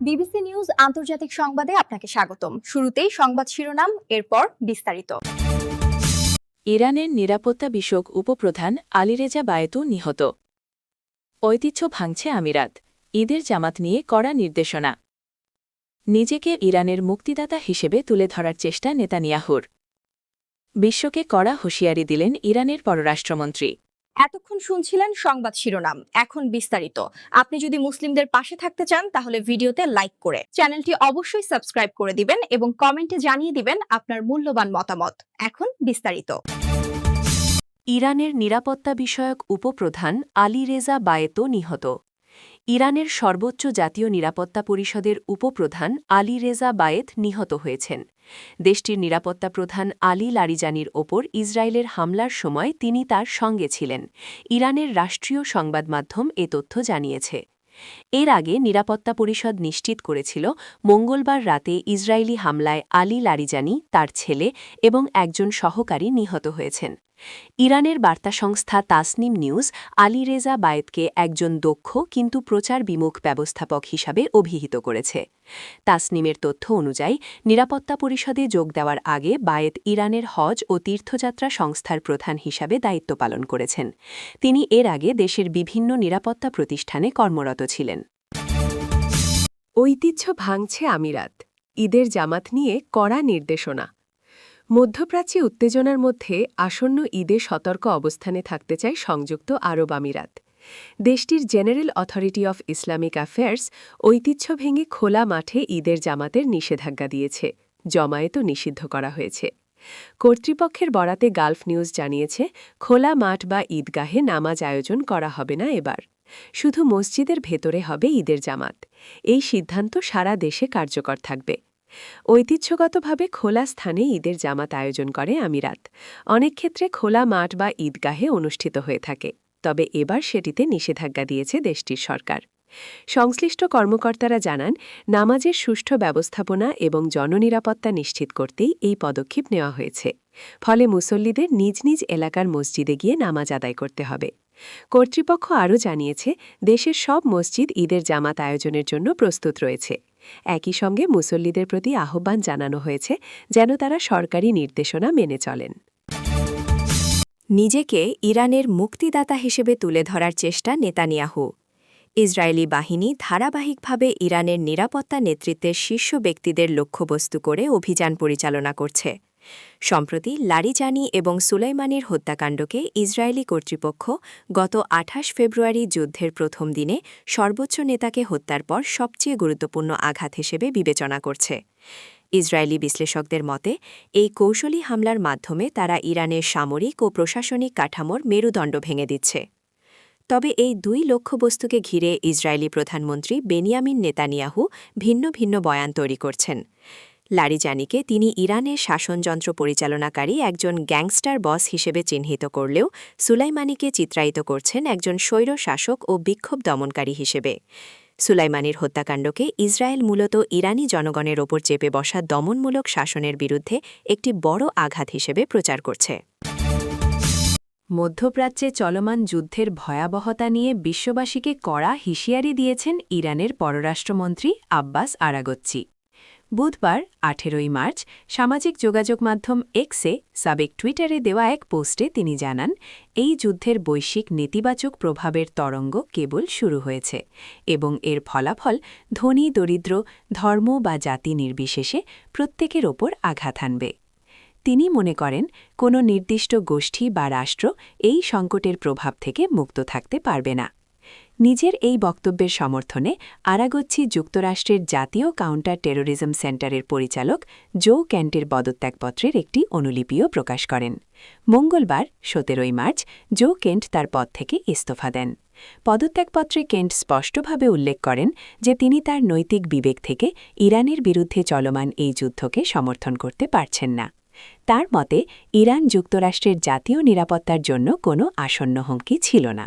BBC news আন্তর্জাতিক সংবাদে আপনাকে স্বাগতম। শুরুতেই সংবাদ শিরোনাম, এরপর বিস্তারিত। ইরানের নিরাপত্তা বিষয়ক উপপ্রধান আলীরেজা বায়েতু নিহত। ঐতিহ্য ভাঙছে আমিরাত, ঈদের জামাত নিয়ে কড়া নির্দেশনা। নিজেকে ইরানের মুক্তিদাতা হিসেবে তুলে ধরার চেষ্টা নেতানিয়াহুর। বিশ্বকে কড়া হুঁশিয়ারি দিলেন ইরানের পররাষ্ট্রমন্ত্রী। এতক্ষণ শুনছিলেন সংবাদ শিরোনাম, এখন বিস্তারিত। আপনি যদি মুসলিমদের পাশে থাকতে চান তাহলে ভিডিওতে লাইক করে চ্যানেলটি অবশ্যই সাবস্ক্রাইব করে দিবেন এবং কমেন্টে জানিয়ে দিবেন আপনার মূল্যবান মতামত। এখন বিস্তারিত। ইরানের নিরাপত্তা বিষয়ক উপপ্রধান আলীরেজা বায়েতু নিহত। ইরানের সর্বোচ্চ জাতীয় নিরাপত্তা পরিষদের উপপ্রধান আলীরেজা বায়েত নিহত হয়েছেন। দেশটির নিরাপত্তা প্রধান আলী লারিজানির ওপর ইসরায়েলের হামলার সময় তিনি তার সঙ্গে ছিলেন। ইরানের রাষ্ট্রীয় সংবাদ মাধ্যম এ তথ্য জানিয়েছে। এর আগে নিরাপত্তা পরিষদ নিশ্চিত করেছিল মঙ্গলবার রাতে ইসরায়েলি হামলায় আলী লারিজানি, তার ছেলে এবং একজন সহকারী নিহত হয়েছেন। ইরানের বার্তা সংস্থা তাসনিম নিউজ আলীরেজা বায়েতকে একজন দক্ষ কিন্তু প্রচার বিমুখ ব্যবস্থাপক হিসাবে অভিহিত করেছে। তাসনিমের তথ্য অনুযায়ী নিরাপত্তা পরিষদে যোগ দেওয়ার আগে বায়েত ইরানের হজ ও তীর্থযাত্রা সংস্থার প্রধান হিসাবে দায়িত্ব পালন করেছেন। তিনি এর আগে দেশের বিভিন্ন নিরাপত্তা প্রতিষ্ঠানে কর্মরত ছিলেন। ঐতিহ্য ভাঙছে আমিরাত, ঈদের জামাত নিয়ে কড়া নির্দেশনা। মধ্যপ্রাচ্যে উত্তেজনার মধ্যে আসন্ন ঈদে সতর্ক অবস্থানে থাকতে চায় সংযুক্ত আরব আমিরাত। দেশটির general authority of Islamic affairs ঐতিহ্য ভেঙে খোলা মাঠে ঈদের জামাতের নিষেধাজ্ঞা দিয়েছে, জমায়েতও নিষিদ্ধ করা হয়েছে। কর্তৃপক্ষের বরাতে গালফ নিউজ জানিয়েছে, খোলা মাঠ বা ঈদগাহে নামাজ আয়োজন করা হবে না এবার। শুধু মসজিদের ভেতরে হবে ঈদের জামাত। এই সিদ্ধান্ত সারা দেশে কার্যকর থাকবে। ঐতিহ্যগতভাবে খোলা স্থানে ঈদের জামাত আয়োজন করে আমিরাত। অনেক ক্ষেত্রে খোলা মাঠ বা ঈদগাহে অনুষ্ঠিত হয়ে থাকে, তবে এবার সেটিতে নিষেধাজ্ঞা দিয়েছে দেশটির সরকার। সংশ্লিষ্ট কর্মকর্তারা জানান, নামাজের সুষ্ঠু ব্যবস্থাপনা এবং জননিরাপত্তা নিশ্চিত করতেই এই পদক্ষেপ নেওয়া হয়েছে। ফলে মুসল্লিদের নিজ নিজ এলাকার মসজিদে গিয়ে নামাজ আদায় করতে হবে। কর্তৃপক্ষ আরও জানিয়েছে, দেশের সব মসজিদ ঈদের জামাত আয়োজনের জন্য প্রস্তুত রয়েছে। একই সঙ্গে মুসল্লিদের প্রতি আহ্বান জানানো হয়েছে যেন তারা সরকারি নির্দেশনা মেনে চলেন। নিজেকে ইরানের মুক্তিদাতা হিসেবে তুলে ধরার চেষ্টা নেতানিয়াহু। ইসরায়েলি বাহিনী ধারাবাহিকভাবে ইরানের নিরাপত্তা নেতৃত্বের শীর্ষ ব্যক্তিদের লক্ষ্যবস্তু করে অভিযান পরিচালনা করছে। সম্প্রতি লারিজানি এবং সুলাইমানির হত্যাকাণ্ডকে ইসরায়েলি কর্তৃপক্ষ গত ২৮ ফেব্রুয়ারি যুদ্ধের প্রথম দিনে সর্বোচ্চ নেতাকে হত্যার পর সবচেয়ে গুরুত্বপূর্ণ আঘাত হিসেবে বিবেচনা করছে। ইসরায়েলি বিশ্লেষকদের মতে, এই কৌশলী হামলার মাধ্যমে তারা ইরানের সামরিক ও প্রশাসনিক কাঠামোর মেরুদণ্ড ভেঙে দিচ্ছে। তবে এই দুই লক্ষ্যবস্তুকে ঘিরে ইসরায়েলি প্রধানমন্ত্রী বেনিয়ামিন নেতানিয়াহু ভিন্ন ভিন্ন বয়ান তৈরি করছেন। লারিজানিকে তিনি ইরানের শাসনযন্ত্র পরিচালনাকারী একজন গ্যাংস্টার বস হিসেবে চিহ্নিত করলেও সুলাইমানিকে চিত্রায়িত করছেন একজন স্বৈর শাসক ও বিক্ষোভ দমনকারী হিসেবে। সুলাইমানির হত্যাকাণ্ডকে ইসরায়েল মূলত ইরানি জনগণের ওপর চেপে বসা দমনমূলক শাসনের বিরুদ্ধে একটি বড় আঘাত হিসেবে প্রচার করছে। মধ্যপ্রাচ্যে চলমান যুদ্ধের ভয়াবহতা নিয়ে বিশ্ববাসীকে কড়া হুঁশিয়ারি দিয়েছেন ইরানের পররাষ্ট্রমন্ত্রী আব্বাস আরাগচ্চি। বুধবার ১৮ মার্চ সামাজিক যোগাযোগ মাধ্যম এক্সে সাবেক টুইটারে দেওয়া এক পোস্টে তিনি জানান, এই যুদ্ধের বৈশ্বিক নেতিবাচক প্রভাবের তরঙ্গ কেবল শুরু হয়েছে এবং এর ফলাফল ধনী দরিদ্র, ধর্ম বা জাতি নির্বিশেষে প্রত্যেকের ওপর আঘাত হানবে। তিনি মনে করেন, কোনো নির্দিষ্ট গোষ্ঠী বা রাষ্ট্র এই সংকটের প্রভাব থেকে মুক্ত থাকতে পারবে না। নিজের এই বক্তব্যের সমর্থনে আরাগচ্চি যুক্তরাষ্ট্রের জাতীয় কাউন্টার টেরোরিজম সেন্টারের পরিচালক জো কেন্টের পদত্যাগপত্রের একটি অনুলিপিও প্রকাশ করেন। মঙ্গলবার ১৭ মার্চ জো কেন্ট তার পদ থেকে ইস্তফা দেন। পদত্যাগপত্রে কেন্ট স্পষ্টভাবে উল্লেখ করেন যে তিনি তার নৈতিক বিবেক থেকে ইরানের বিরুদ্ধে চলমান এই যুদ্ধকে সমর্থন করতে পারছেন না। তার মতে, ইরান যুক্তরাষ্ট্রের জাতীয় নিরাপত্তার জন্য কোনো আসন্ন হুমকি ছিল না।